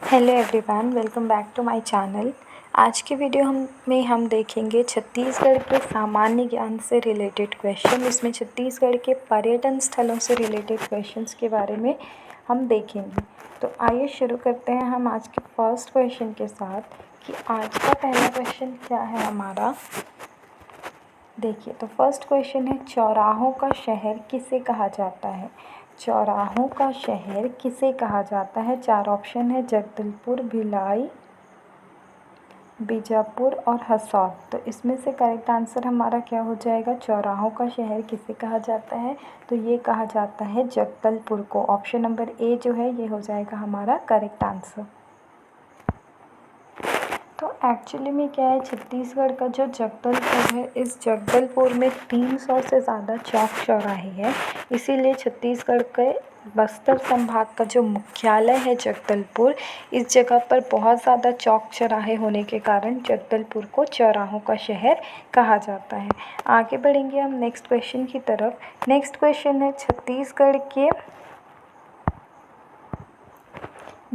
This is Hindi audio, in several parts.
Hello everyone, welcome back to my channel. आज के वीडियो में हम देखेंगे छत्तीसगढ़ के सामान्य ज्ञान से रिलेटेड क्वेश्चन। इसमें छत्तीसगढ़ के पर्यटन स्थलों से रिलेटेड क्वेश्चंस के बारे में हम देखेंगे। तो आइए शुरू करते हैं हम आज के फर्स्ट क्वेश्चन के साथ कि आज का पहला क्वेश्चन क्या है हमारा। देखिए, तो फर्स्ट क्वेश्चन है, चौराहों का शहर किसे कहा जाता है। चौराहों का शहर किसे कहा जाता है। चार ऑप्शन है, जगदलपुर, भिलाई, बीजापुर और हसौद। तो इसमें से करेक्ट आंसर हमारा क्या हो जाएगा। चौराहों का शहर किसे कहा जाता है, तो ये कहा जाता है जगदलपुर को। ऑप्शन नंबर ए जो है ये हो जाएगा हमारा करेक्ट आंसर। तो एक्चुअली में क्या है, छत्तीसगढ़ का जो जगदलपुर है, इस जगदलपुर में 300 से ज़्यादा चौक चौराहे हैं। इसीलिए छत्तीसगढ़ के बस्तर संभाग का जो मुख्यालय है जगदलपुर, इस जगह पर बहुत ज़्यादा चौक चौराहे होने के कारण जगदलपुर को चौराहों का शहर कहा जाता है। आगे बढ़ेंगे हम नेक्स्ट क्वेश्चन की तरफ। नेक्स्ट क्वेश्चन है, छत्तीसगढ़ के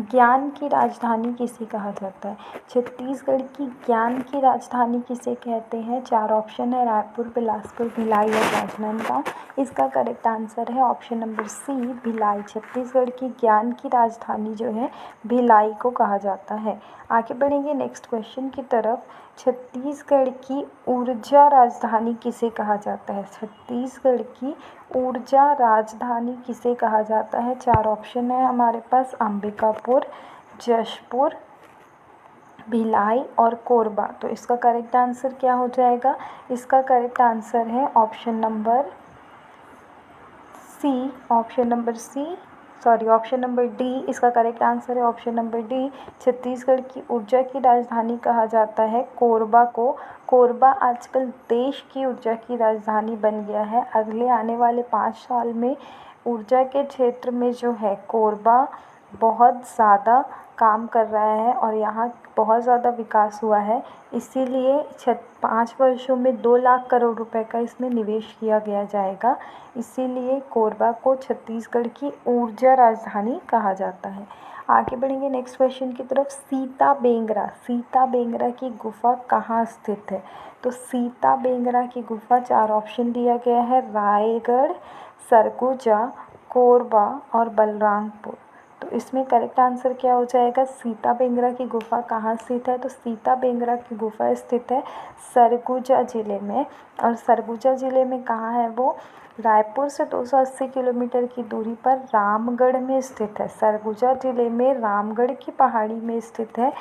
ज्ञान की राजधानी किसे कहा जाता है। छत्तीसगढ़ की ज्ञान की राजधानी किसे कहते हैं। चार ऑप्शन है, रायपुर, बिलासपुर, भिलाई और राजनांदगांव। इसका करेक्ट आंसर है option number C, Bhilai. Chhattisgarh की ज्ञान की राजधानी जो है भिलाई को कहा जाता है। आगे बढ़ेंगे नेक्स्ट क्वेश्चन की तरफ। छत्तीसगढ़ की ऊर्जा राजधानी किसे कहा जाता है। छत्तीसगढ़ की ऊर्जा राजधानी किसे कहा जाता है। चार ऑप्शन है हमारे पास, अंबिकापुर, जशपुर, भिलाई और कोरबा। तो इसका करेक्ट आंसर क्या हो जाएगा। इसका करेक्ट आंसर है option number C, option number D. इसका करेक्ट आंसर है ऑप्शन नंबर डी। छत्तीसगढ़ की ऊर्जा की राजधानी कहा जाता है कोरबा को। कोरबा आजकल देश की ऊर्जा की राजधानी बन गया है। अगले आने वाले 5 साल में ऊर्जा के क्षेत्र में जो है कोरबा बहुत ज़्यादा काम कर रहा है और यहाँ बहुत ज़्यादा विकास हुआ है। इसीलिए 5 वर्षों में 2 लाख करोड़ रुपए का इसमें निवेश किया गया जाएगा। इसीलिए कोरबा को छत्तीसगढ़ की ऊर्जा राजधानी कहा जाता है। आगे बढ़ेंगे नेक्स्ट क्वेश्चन की तरफ। सीता बेंगरा की गुफा कहाँ स्थित है। तो सीता बेंगरा की गुफा, चार ऑप्शन दिया गया है, रायगढ़, सरगुजा, कोरबा और बलरामपुर। तो इसमें करेक्ट आंसर क्या हो जाएगा। सीता बेंगरा की गुफा कहाँ स्थित है। तो सीता बेंगरा की गुफा स्थित है सरगुजा ज़िले में। और सरगुजा ज़िले में कहाँ है वो, रायपुर से 280 किलोमीटर की दूरी पर रामगढ़ में स्थित है। सरगुजा ज़िले में रामगढ़ की पहाड़ी में स्थित है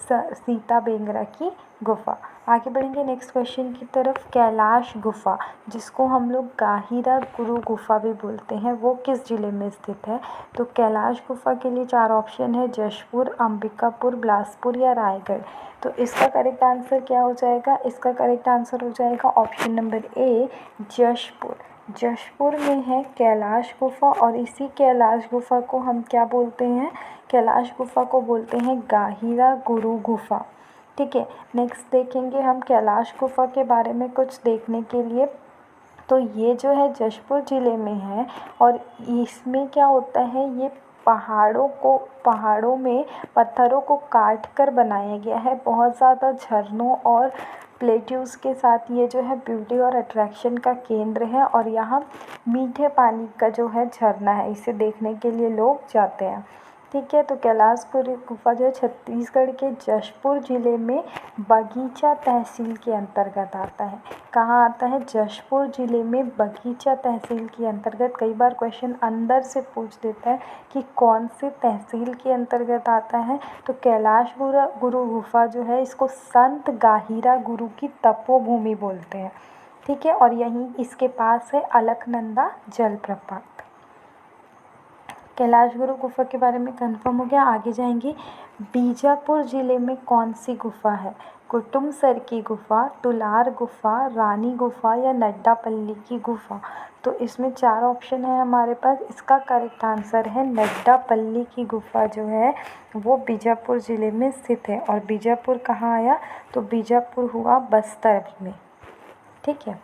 सीता बेंगरा की गुफा। आगे बढ़ेंगे नेक्स्ट क्वेश्चन की तरफ। कैलाश गुफा, जिसको हम लोग गाहिरा गुरु गुफा भी बोलते हैं, वो किस ज़िले में स्थित है। तो कैलाश गुफा के लिए चार ऑप्शन है, जशपुर, अंबिकापुर, बिलासपुर या रायगढ़। तो इसका करेक्ट आंसर क्या हो जाएगा। इसका करेक्ट आंसर हो जाएगा option number A, Jashpur. Jashpur में है कैलाश गुफा और इसी कैलाश गुफा को हम क्या बोलते हैं, कैलाश गुफा को बोलते हैं गाहिरा गुरु गुफा। ठीक है, नेक्स्ट देखेंगे हम कैलाश गुफा के बारे में कुछ देखने के लिए। तो ये जो है जशपुर ज़िले में है और इसमें क्या होता है, ये पहाड़ों में पत्थरों को काट कर बनाया गया है। बहुत ज़्यादा झरनों और प्लेट्यूज़ के साथ ये जो है ब्यूटी और अट्रैक्शन का केंद्र है और यहाँ मीठे पानी का जो है झरना है, इसे देखने के लिए लोग जाते हैं। ठीक है, तो कैलाश गुफा जो है छत्तीसगढ़ के जशपुर ज़िले में बगीचा तहसील के अंतर्गत आता है। कहाँ आता है, जशपुर ज़िले में बगीचा तहसील के अंतर्गत। कई बार क्वेश्चन अंदर से पूछ देता है कि कौन से तहसील के अंतर्गत आता है। तो कैलाश गुरु गुफा जो है, इसको संत गाहिरा गुरु की तपोभूमि बोलते हैं। ठीक है, और यहीं इसके पास है अलकनंदा जलप्रपात। कैलाश गुरु गुफा के बारे में कंफर्म हो गया। आगे जाएंगे, बीजापुर ज़िले में कौन सी गुफा है। कुटुमसर की गुफा, तुलार गुफा, रानी गुफा या नड्डापल्ली की गुफा। तो इसमें चार ऑप्शन है हमारे पास। इसका करेक्ट आंसर है नड्डापल्ली की गुफा जो है वो बीजापुर ज़िले में स्थित है। और बीजापुर कहाँ आया, तो बीजापुर हुआ बस्तर में। ठीक है,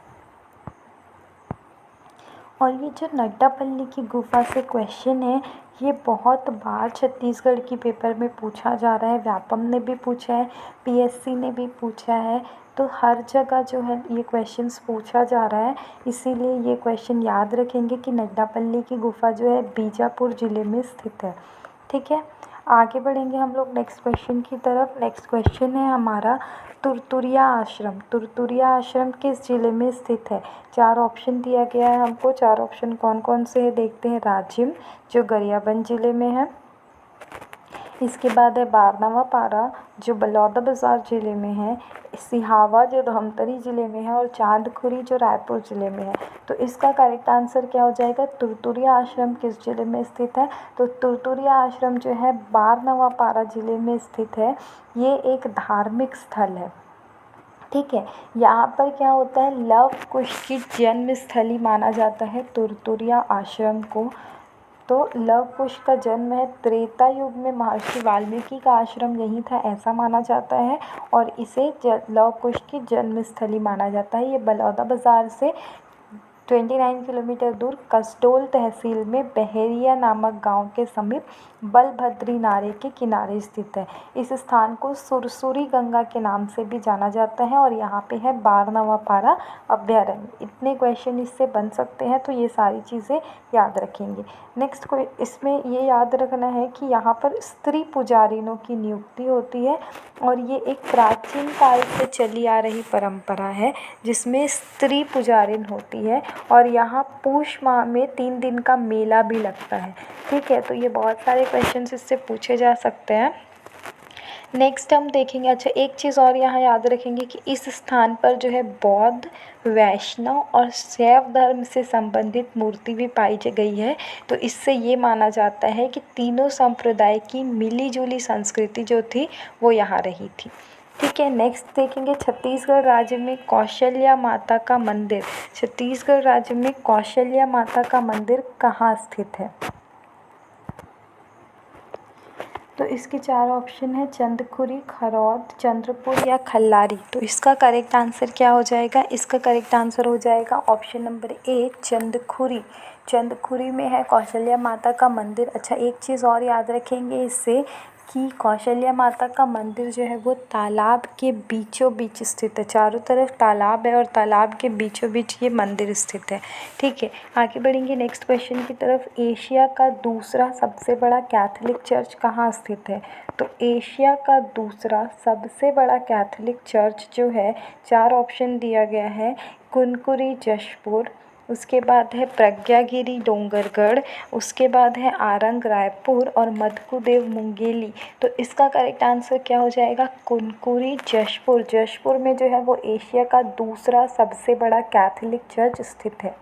और ये जो नड्डापल्ली की गुफा से क्वेश्चन है, ये बहुत बार छत्तीसगढ़ की पेपर में पूछा जा रहा है, व्यापम ने भी पूछा है, पीएससी ने भी पूछा है, तो हर जगह जो है ये क्वेश्चंस पूछा जा रहा है। इसीलिए ये क्वेश्चन याद रखेंगे कि नड्डापल्ली की गुफा जो है बीजापुर ज़िले में स्थित है। ठीक है, आगे बढ़ेंगे हम लोग नेक्स्ट क्वेश्चन की तरफ। नेक्स्ट क्वेश्चन है हमारा तुरतुरिया आश्रम। तुरतुरिया आश्रम किस ज़िले में स्थित है? 4 ऑप्शन दिया गया है हमको। 4 ऑप्शन कौन कौन से है देखते हैं। राजिम जो गरियाबंद ज़िले में है, इसके बाद है बारनवापारा जो बलौदाबाजार ज़िले में है, सिहावा जो धमतरी ज़िले में है, और चांदखुरी जो रायपुर ज़िले में है। तो इसका करेक्ट आंसर क्या हो जाएगा? तुरतुरिया आश्रम किस ज़िले में स्थित है? तो तुरतुरिया आश्रम जो है बारनवापारा ज़िले में स्थित है। ये एक धार्मिक स्थल है। ठीक है, यहाँ पर क्या होता है, लव कुश की जन्म स्थली माना जाता है तुरतुरिया आश्रम को। तो लव कुश का जन्म है त्रेता युग में, महर्षि वाल्मीकि का आश्रम यही था ऐसा माना जाता है, और इसे लव कुश की जन्मस्थली माना जाता है। ये बलौदाबाजार से 29 किलोमीटर दूर कसडोल तहसील में बहेरिया नामक गांव के समीप बलभद्री नारे के किनारे स्थित है। इस स्थान को सुरसुरी गंगा के नाम से भी जाना जाता है, और यहाँ पे है बारनवापारा अभ्यारण्य। इतने क्वेश्चन इससे बन सकते हैं, तो ये सारी चीज़ें याद रखेंगे। नेक्स्ट को इसमें ये याद रखना है कि यहाँ पर स्त्री पुजारिनों की नियुक्ति होती है, और ये एक प्राचीन काल से चली आ रही परंपरा है जिसमें स्त्री पुजारिन होती है, और यहाँ पूष माह में 3 दिन का मेला भी लगता है। ठीक है, तो ये बहुत सारे क्वेश्चंस इससे पूछे जा सकते हैं। नेक्स्ट हम देखेंगे, अच्छा एक चीज़ और यहाँ याद रखेंगे कि इस स्थान पर जो है बौद्ध, वैष्णव और शैव धर्म से संबंधित मूर्ति भी पाई गई है। तो इससे ये माना जाता है कि तीनों संप्रदाय की मिली-जुली संस्कृति जो थी वो यहाँ रही थी। ठीक है, नेक्स्ट देखेंगे छत्तीसगढ़ राज्य में कौशल्या माता का मंदिर। छत्तीसगढ़ राज्य में कौशल्या माता का मंदिर कहाँ स्थित है? तो इसके 4 ऑप्शन है चंदखुरी, खरौद, चंद्रपुर या खल्लारी। तो इसका करेक्ट आंसर क्या हो जाएगा? इसका करेक्ट आंसर हो जाएगा option number A Chandkhuri. Chandkhuri में है कौशल्या माता का मंदिर। अच्छा एक चीज़ और याद रखेंगे इससे कि कौशल्या माता का मंदिर जो है वो तालाब के बीचों बीच स्थित है। चारों तरफ तालाब है और तालाब के बीचों बीच ये मंदिर स्थित है। ठीक है, आगे बढ़ेंगे नेक्स्ट क्वेश्चन की तरफ। एशिया का दूसरा सबसे बड़ा कैथोलिक चर्च कहाँ स्थित है? तो एशिया का दूसरा सबसे बड़ा कैथोलिक चर्च जो है, 4 ऑप्शन दिया गया है। कुनकुरी जशपुर, उसके बाद है प्रज्ञागिरी डोंगरगढ़, उसके बाद है आरंग रायपुर और मधुकुदेव मुंगेली। तो इसका करेक्ट आंसर क्या हो जाएगा? कुनकुरी जशपुर। जशपुर में जो है वो एशिया का दूसरा सबसे बड़ा कैथोलिक चर्च स्थित है।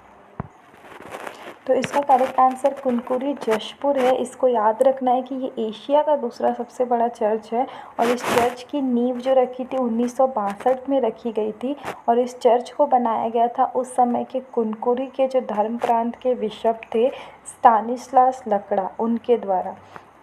तो इसका करेक्ट आंसर कुनकुरी जशपुर है। इसको याद रखना है कि ये एशिया का दूसरा सबसे बड़ा चर्च है, और इस चर्च की नींव जो रखी थी 1962 में रखी गई थी, और इस चर्च को बनाया गया था उस समय के कुनकुरी के जो धर्म प्रांत के बिशप थे स्टानिस्लास लकड़ा, उनके द्वारा।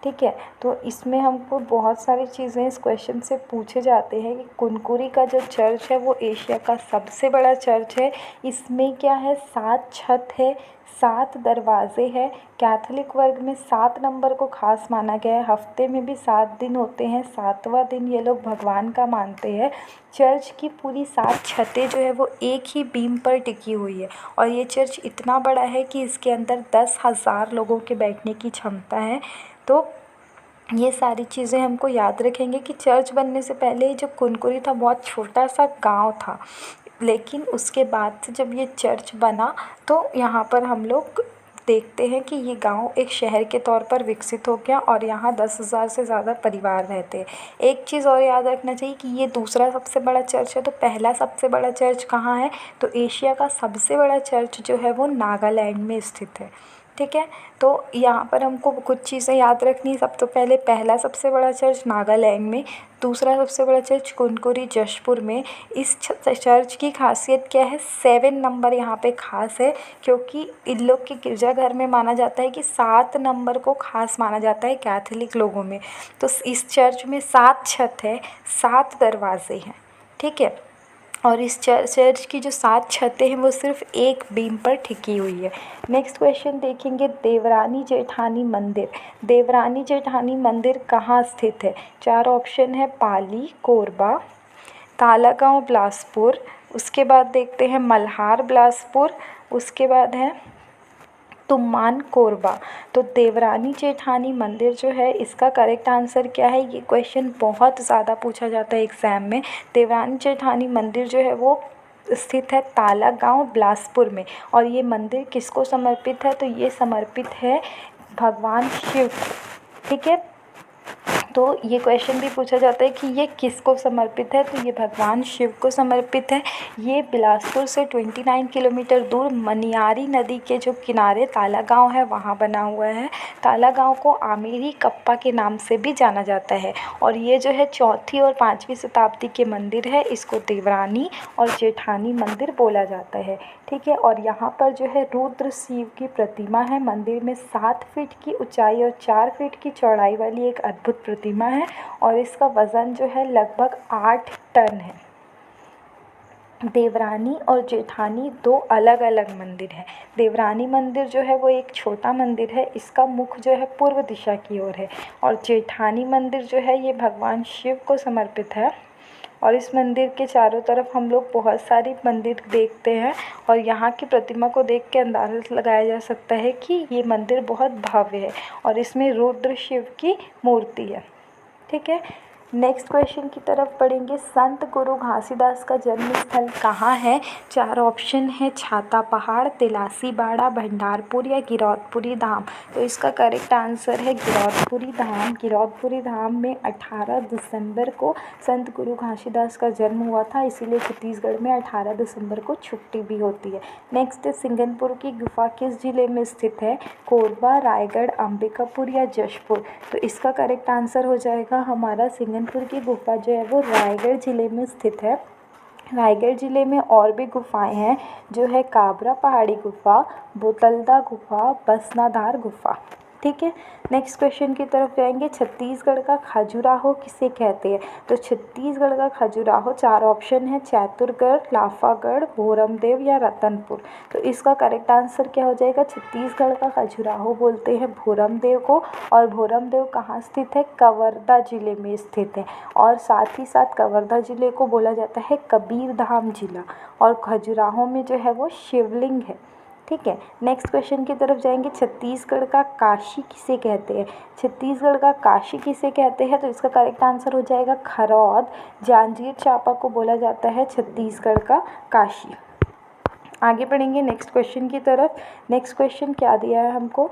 ठीक है, तो इसमें हमको बहुत सारी चीज़ें इस क्वेश्चन से पूछे जाते हैं कि कुनकुरी का जो चर्च है वो एशिया का सबसे बड़ा चर्च है। इसमें क्या है, 7 छत है, 7 दरवाजे हैं। कैथोलिक वर्ग में 7 नंबर को खास माना गया है। हफ्ते में भी 7 दिन होते हैं, 7वां दिन ये लोग भगवान का मानते हैं। चर्च की पूरी 7 छतें जो है वो एक ही बीम पर टिकी हुई है, और ये चर्च इतना बड़ा है कि इसके अंदर 10,000 लोगों के बैठने की क्षमता है। तो ये सारी चीज़ें हमको याद रखेंगे कि चर्च बनने से पहले जो कुनकुरी था बहुत छोटा सा गांव था, लेकिन उसके बाद से जब ये चर्च बना तो यहाँ पर हम लोग देखते हैं कि ये गांव एक शहर के तौर पर विकसित हो गया, और यहाँ 10,000 से ज़्यादा परिवार रहते हैं। एक चीज़ और याद रखना चाहिए कि ये दूसरा सबसे बड़ा चर्च है, तो पहला सबसे बड़ा चर्च कहाँ है? तो एशिया का सबसे बड़ा चर्च जो है वो नागालैंड में स्थित है। ठीक है, तो यहाँ पर हमको कुछ चीज़ें याद रखनी है। सब तो पहले पहला सबसे बड़ा चर्च नागालैंड में, दूसरा सबसे बड़ा चर्च कुनकुरी जशपुर में। इस चर्च की खासियत क्या है? 7 नंबर यहाँ पे खास है, क्योंकि इन लोग के गिरजाघर में माना जाता है कि 7 नंबर को खास माना जाता है कैथोलिक लोगों में। तो इस चर्च में 7 छत है, 7 दरवाजे हैं। ठीक है, और इस चर्च की जो 7 छतें हैं वो सिर्फ एक बीम पर टिकी हुई है। नेक्स्ट क्वेश्चन देखेंगे, देवरानी जेठानी मंदिर। देवरानी जेठानी मंदिर कहाँ स्थित है? 4 ऑप्शन है, पाली, कोरबा, तालागांव, बिलासपुर, उसके बाद देखते हैं मल्हार, बिलासपुर, उसके बाद है तुमान, कोरबा। तो देवरानी जेठानी मंदिर जो है इसका करेक्ट आंसर क्या है? ये क्वेश्चन बहुत ज़्यादा पूछा जाता है एग्ज़ाम में। देवरानी जेठानी मंदिर जो है वो स्थित है तालागांव, बिलासपुर में। और ये मंदिर किसको समर्पित है? तो ये समर्पित है भगवान शिव को। ठीक है, तो ये क्वेश्चन भी पूछा जाता है कि ये किसको समर्पित है? तो ये भगवान शिव को समर्पित है। ये बिलासपुर से 29 किलोमीटर दूर मनियारी नदी के जो किनारे तालागांव है वहाँ बना हुआ है। तालागांव को आमेरी कप्पा के नाम से भी जाना जाता है। और ये जो है 4वीं और 5वीं शताब्दी के मंदिर है, इसको देवरानी और जेठानी मंदिर बोला जाता है। ठीक है, और यहाँ पर जो है रुद्र शिव की प्रतिमा है। मंदिर में 7 फीट की ऊंचाई और 4 फीट की चौड़ाई वाली एक अद्भुत प्रतिमा है और इसका वज़न जो है लगभग 8 टन है। देवरानी और जेठानी 2 अलग अलग मंदिर हैं। देवरानी मंदिर जो है वो एक छोटा मंदिर है, इसका मुख जो है पूर्व दिशा की ओर है। और जेठानी मंदिर जो है ये भगवान शिव को समर्पित है। और इस मंदिर के चारों तरफ हम लोग बहुत सारी मंदिर देखते हैं और यहाँ की प्रतिमा को देख के अंदाज़ा लगाया जा सकता है कि ये मंदिर बहुत भव्य है और इसमें रुद्र शिव की मूर्ति है। ठीक है, नेक्स्ट क्वेश्चन की तरफ पढ़ेंगे, संत गुरु घासीदास का जन्म स्थल कहाँ है? 4 ऑप्शन है, छाता पहाड़, तिलासी बाड़ा, भंडारपुर या गिरौदपुरी धाम। तो इसका करेक्ट आंसर है गिरौदपुरी धाम। गिरौदपुरी धाम में 18 दिसंबर को संत गुरु घासीदास का जन्म हुआ था, इसीलिए छत्तीसगढ़ में 18 दिसंबर को छुट्टी भी होती है। नेक्स्ट, सिंगनपुर की गुफा किस जिले में स्थित है? कोरबा, रायगढ़, अंबिकापुर या जशपुर। तो इसका करेक्ट आंसर हो जाएगा हमारा सिंगनपुर की गुफा जो है वो रायगढ़ ज़िले में स्थित है। रायगढ़ ज़िले में और भी गुफाएं हैं जो है काबरा पहाड़ी गुफा, बोतलदा गुफा, बसनाधार गुफा। ठीक है, नेक्स्ट क्वेश्चन की तरफ जाएंगे, छत्तीसगढ़ का खजुराहो किसे कहते हैं? तो छत्तीसगढ़ का खजुराहो 4 ऑप्शन है, चैतुरगढ़, लाफागढ़, भोरमदेव या रतनपुर। तो इसका करेक्ट आंसर क्या हो जाएगा? छत्तीसगढ़ का खजुराहो बोलते हैं भोरमदेव को। और भोरमदेव कहाँ स्थित है? कवर्धा जिले में स्थित है। और साथ ही साथ कवर्धा जिले को बोला जाता है कबीरधाम जिला। और खजुराहो में जो है वो शिवलिंग है। ठीक है, नेक्स्ट क्वेश्चन की तरफ जाएंगे, छत्तीसगढ़ का काशी किसे कहते हैं? छत्तीसगढ़ का काशी किसे कहते हैं? तो इसका करेक्ट आंसर हो जाएगा खरौद। जांजगीर चांपा को बोला जाता है छत्तीसगढ़ का काशी। आगे बढ़ेंगे नेक्स्ट क्वेश्चन की तरफ। नेक्स्ट क्वेश्चन क्या दिया है हमको?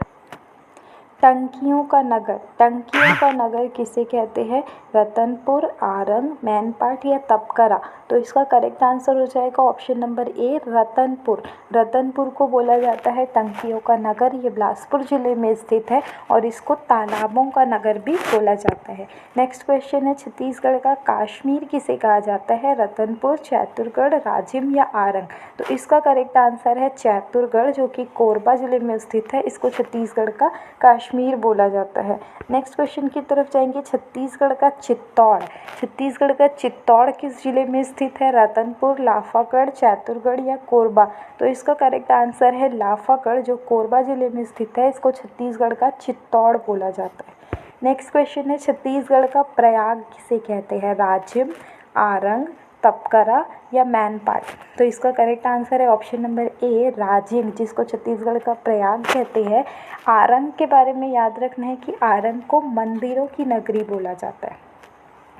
टंकियों का नगर। टंकियों का नगर किसे कहते हैं? रतनपुर, आरंग, मैनपाट या तपकरा। तो इसका करेक्ट आंसर हो जाएगा option number A, Ratanpur. Ratanpur को बोला जाता है टंकियों का नगर। ये बिलासपुर जिले में स्थित है और इसको तालाबों का नगर भी बोला जाता है। नेक्स्ट क्वेश्चन है, छत्तीसगढ़ का कश्मीर किसे कहा जाता है? रतनपुर, चैतुरगढ़, राजिम या आरंग। तो इसका करेक्ट आंसर है चैतुरगढ़, जो कि कोरबा जिले में स्थित है। इसको छत्तीसगढ़ का कश्मीर बोला जाता है। नेक्स्ट क्वेश्चन की तरफ जाएंगे, छत्तीसगढ़ का चित्तौड़। छत्तीसगढ़ का चित्तौड़ किस जिले में स्थित है? रतनपुर, लाफागढ़, चैतुरगढ़ या कोरबा। तो इसका करेक्ट आंसर है लाफागढ़, जो कोरबा जिले में स्थित है। इसको छत्तीसगढ़ का चित्तौड़ बोला जाता है। नेक्स्ट क्वेश्चन है, छत्तीसगढ़ का प्रयाग किसे कहते हैं? राजिम, आरंग, तपकरा या मैनपाट। तो इसका करेक्ट आंसर है ऑप्शन नंबर ए, राजिम, जिसको छत्तीसगढ़ का प्रयाग कहते हैं। आरंग के बारे में याद रखना है कि आरंग को मंदिरों की नगरी बोला जाता है।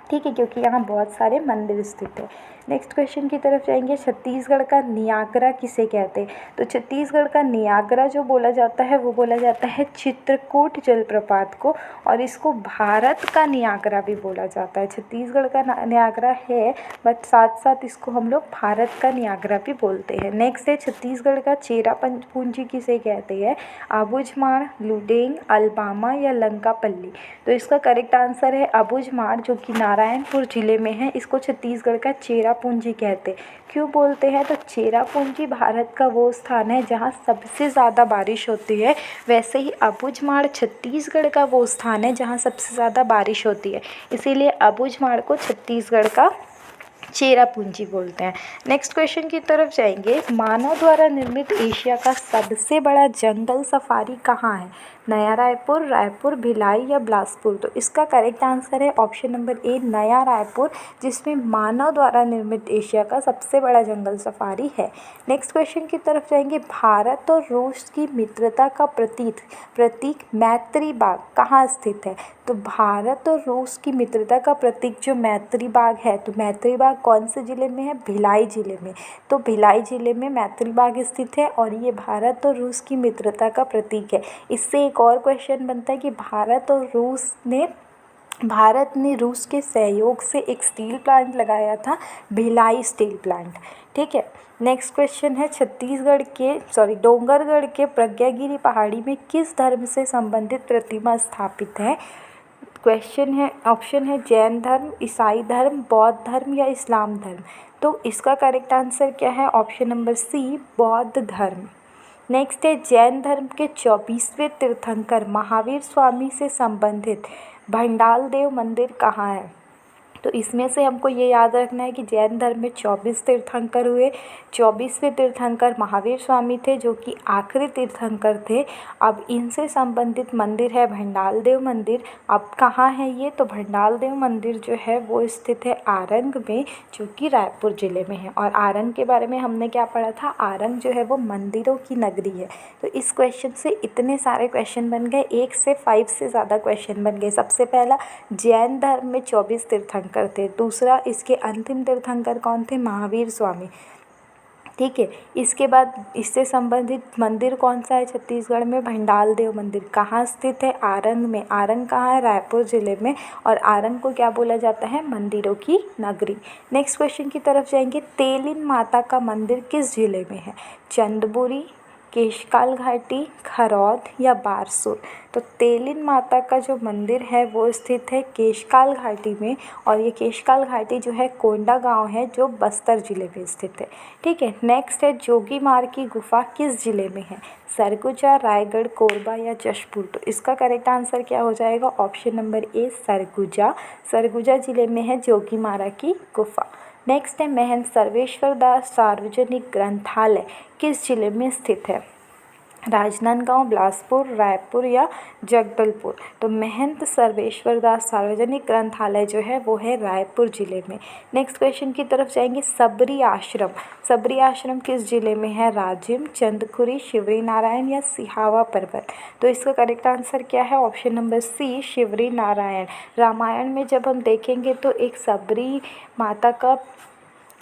ठीक है, क्योंकि यहाँ बहुत सारे मंदिर स्थित हैं। नेक्स्ट क्वेश्चन की तरफ जाएंगे, छत्तीसगढ़ का नियाग्रा किसे कहते हैं? तो छत्तीसगढ़ का नियाग्रा जो बोला जाता है वो बोला जाता है चित्रकूट जलप्रपात को, और इसको भारत का नियाग्रा भी बोला जाता है। छत्तीसगढ़ का नियाग्रा है, बट साथ साथ इसको हम लोग भारत का नियाग्रा भी बोलते हैं। नेक्स्ट है, छत्तीसगढ़ का चेरापूंजी किसे कहते हैं? अबूझमाड़, लुडेंग, अलबामा या लंकापल्ली। तो इसका करेक्ट आंसर है अबूझमाड़, जो कि नारायणपुर जिले में है। इसको छत्तीसगढ़ का चेरापूंजी कहते। क्यों बोलते हैं? तो चेरापूंजी भारत का वो स्थान है जहाँ सबसे ज़्यादा बारिश होती है। वैसे ही अबूझमाड़ छत्तीसगढ़ का वो स्थान है जहाँ सबसे ज़्यादा बारिश होती है, इसीलिए अबूझमाड़ को छत्तीसगढ़ का चेरापूंजी बोलते हैं। नेक्स्ट क्वेश्चन की तरफ जाएंगे। मानव द्वारा निर्मित एशिया का सबसे बड़ा जंगल सफारी कहाँ है? नया रायपुर, रायपुर, भिलाई या बिलासपुर? तो इसका करेक्ट आंसर है ऑप्शन नंबर ए, नया रायपुर, जिसमें मानव द्वारा निर्मित एशिया का सबसे बड़ा जंगल सफारी है। नेक्स्ट क्वेश्चन की तरफ जाएंगे। भारत और रूस की मित्रता का प्रतीक मैत्री बाग कहाँ स्थित है? तो भारत और रूस की मित्रता का प्रतीक जो मैत्री बाग है, तो मैत्री बाग कौन से ज़िले में है? भिलाई ज़िले में। तो भिलाई ज़िले में मैत्री बाग स्थित है और ये भारत और रूस की मित्रता का प्रतीक है। इससे एक और क्वेश्चन बनता है कि भारत ने रूस के सहयोग से एक स्टील प्लांट लगाया था, भिलाई स्टील प्लांट। ठीक है। नेक्स्ट क्वेश्चन है। डोंगरगढ़ के प्रज्ञागिरी पहाड़ी में किस धर्म से संबंधित प्रतिमा स्थापित है? क्वेश्चन है, ऑप्शन है जैन धर्म, ईसाई धर्म, बौद्ध धर्म या इस्लाम धर्म? तो इसका करेक्ट आंसर क्या है? ऑप्शन नंबर सी, बौद्ध धर्म। नेक्स्ट है। जैन धर्म के 24वें तीर्थंकर महावीर स्वामी से संबंधित भंडाल देव मंदिर कहाँ है? तो इसमें से हमको ये याद रखना है कि जैन धर्म में 24 तीर्थंकर हुए। 24वें तीर्थंकर महावीर स्वामी थे, जो कि आखिरी तीर्थंकर थे। अब इनसे संबंधित मंदिर है भंडाल देव मंदिर। अब कहाँ है ये? तो भंडाल देव मंदिर जो है वो स्थित है आरंग में, जो कि रायपुर ज़िले में है। और आरंग के बारे में हमने क्या पढ़ा था? आरंग जो है वो मंदिरों की नगरी है। तो इस क्वेश्चन से इतने सारे क्वेश्चन बन गए, 1 से 5 से ज़्यादा क्वेश्चन बन गए। सबसे पहला, जैन धर्म में 24 तीर्थंकर थे। दूसरा, इसके अंतिम तीर्थंकर कौन थे? महावीर स्वामी। ठीक है। इसके बाद इससे संबंधित मंदिर कौन सा है छत्तीसगढ़ में? भंडाल देव मंदिर। कहाँ स्थित है? आरंग में। आरंग कहाँ है? रायपुर ज़िले में। और आरंग को क्या बोला जाता है? मंदिरों की नगरी। नेक्स्ट क्वेश्चन की तरफ जाएंगे। तेलिन माता का मंदिर किस ज़िले में है? चंदबुरी, केशकाल घाटी, खरौद या बारसूर? तो तेलिन माता का जो मंदिर है वो स्थित है केशकाल घाटी में। और ये केशकाल घाटी जो है कोंडा गांव है, जो बस्तर ज़िले में स्थित है। ठीक है। नेक्स्ट है। जोगीमार की गुफा किस ज़िले में है? सरगुजा, रायगढ़, कोरबा या जशपुर? तो इसका करेक्ट आंसर क्या हो जाएगा? Option number A, Surguja. Surguja ज़िले में है जोगीमारा की गुफा। नेक्स्ट है। महंत सर्वेश्वर दास सार्वजनिक ग्रंथालय किस जिले में स्थित है? राजनांदगांव, बिलासपुर, रायपुर या जगदलपुर? तो महंत सर्वेश्वर दास सार्वजनिक ग्रंथालय जो है वो है रायपुर ज़िले में। नेक्स्ट क्वेश्चन की तरफ जाएंगे। सबरी आश्रम किस ज़िले में है? राजिम, चंदखुरी, शिवरी नारायण या सिहावा पर्वत? तो इसका करेक्ट आंसर क्या है? Option number C, Shivri Narayan. Ramayana में जब हम देखेंगे तो एक सबरी माता का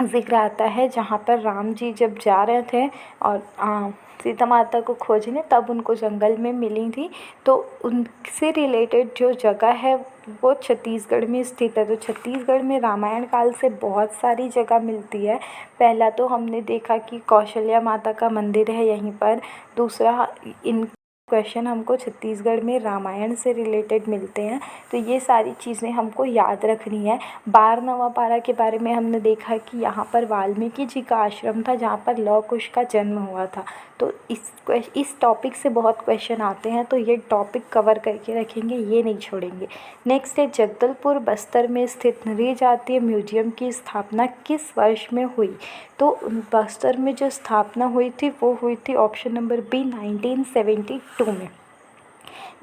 जिक्र आता है, जहाँ पर राम जी जब जा रहे थे और सीता माता को खोजने, तब उनको जंगल में मिली थी। तो उनसे रिलेटेड जो जगह है वो छत्तीसगढ़ में स्थित है। तो छत्तीसगढ़ में रामायण काल से बहुत सारी जगह मिलती है। पहला तो हमने देखा कि कौशल्या माता का मंदिर है यहीं पर। दूसरा, इन क्वेश्चन हमको छत्तीसगढ़ में रामायण से रिलेटेड मिलते हैं। तो ये सारी चीज़ें हमको याद रखनी है। बारनवापारा के बारे में हमने देखा कि यहाँ पर वाल्मीकि जी का आश्रम था, जहाँ पर लव कुश का जन्म हुआ था। तो इस टॉपिक से बहुत क्वेश्चन आते हैं, तो ये टॉपिक कवर करके रखेंगे, ये नहीं छोड़ेंगे। नेक्स्ट है। जगदलपुर, बस्तर में स्थित नृजातीय म्यूजियम की स्थापना किस वर्ष में हुई? तो बस्तर में जो स्थापना हुई थी वो हुई थी ऑप्शन नंबर बी, 1972 में।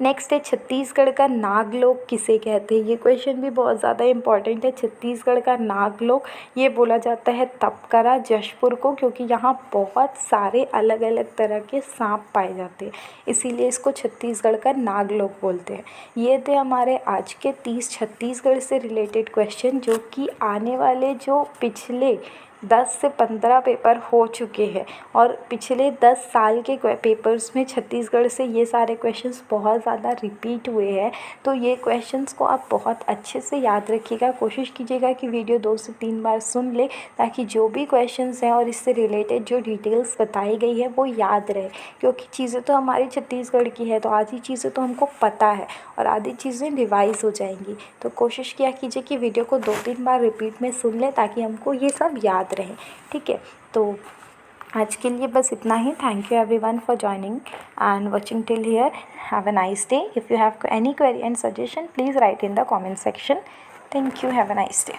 नेक्स्ट है। छत्तीसगढ़ का नागलोक किसे कहते हैं? ये क्वेश्चन भी बहुत ज़्यादा इंपॉर्टेंट है। छत्तीसगढ़ का नागलोक ये बोला जाता है तपकरा, जशपुर को, क्योंकि यहाँ बहुत सारे अलग अलग तरह के सांप पाए जाते हैं, इसीलिए इसको छत्तीसगढ़ का नागलोक बोलते हैं। ये थे हमारे आज के 30 छत्तीसगढ़ से रिलेटेड क्वेश्चन, जो कि आने वाले जो पिछले 10 से 15 पेपर हो चुके हैं। और पिछले 10 साल के पेपर्स में छत्तीसगढ़ से ये सारे क्वेश्चंस बहुत ज़्यादा रिपीट हुए हैं। तो ये क्वेश्चंस को आप बहुत अच्छे से याद रखिएगा। कोशिश कीजिएगा कि वीडियो 2 से 3 बार सुन ले, ताकि जो भी क्वेश्चंस हैं और इससे रिलेटेड जो डिटेल्स बताई गई है वो याद रहे। क्योंकि चीज़ें तो हमारी छत्तीसगढ़ की है, तो आधी चीज़ें तो हमको पता है और आधी चीज़ें रिवाइज़ हो जाएंगी। तो कोशिश किया कीजिए कि वीडियो को 2-3 बार रिपीट में सुन लें, ताकि हमको ये सब याद रहे। ठीक है। तो आज के लिए बस इतना ही। Thank you everyone for joining and watching till here. Have a nice day. If you have any query and suggestion, please write in the comment section. Thank you. Have a nice day.